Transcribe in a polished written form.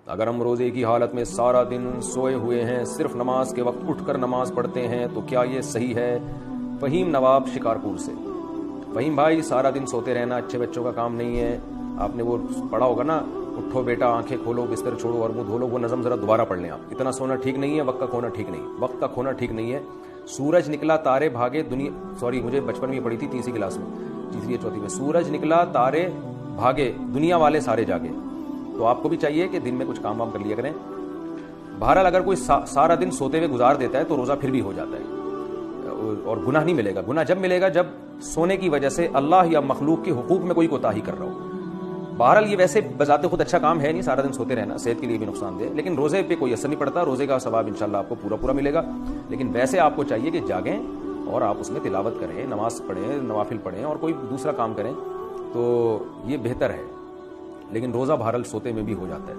अगर हम रोजे की हालत में सारा दिन सोए हुए हैं, सिर्फ नमाज के वक्त उठकर नमाज पढ़ते हैं, तो क्या ये सही है? फहीम नवाब शिकारपुर से। फहीम भाई, सारा दिन सोते रहना अच्छे बच्चों का काम नहीं है। आपने वो पढ़ा होगा ना, उठो बेटा, आंखें खोलो, बिस्तर छोड़ो और मुंह धो लो। वो नज़म जरा दोबारा पढ़ लें आप। इतना सोना ठीक नहीं है, वक्त का खोना ठीक नहीं, वक्त का खोना ठीक नहीं है। सूरज निकला तारे भागे दुनिया, सॉरी मुझे बचपन में पढ़ी थी तीसरी क्लास में, तीसरी या चौथी में। सूरज निकला तारे भागे दुनिया वाले सारे जागे। तो आपको भी चाहिए कि दिन में कुछ काम वाम कर लिया करें। बहरहाल अगर कोई सारा दिन सोते हुए गुजार देता है तो रोज़ा फिर भी हो जाता है और गुनाह नहीं मिलेगा। गुनाह जब मिलेगा जब सोने की वजह से अल्लाह या मखलूक के हुकूक में कोई कोताही कर रहा हो। बहरहाल ये वैसे बजाते खुद अच्छा काम है नहीं, सारा दिन सोते रहना सेहत के लिए भी नुकसानदेह, लेकिन रोजे पे कोई असर नहीं पड़ता। रोजे का सवाब इंशाल्लाह आपको पूरा पूरा मिलेगा। लेकिन वैसे आपको चाहिए कि जागें और आप उसमें तिलावत करें, नमाज पढ़ें, नवाफिल पढ़ें और कोई दूसरा काम करें, तो ये बेहतर है। लेकिन रोज़ा बहरहाल सोते में भी हो जाता है।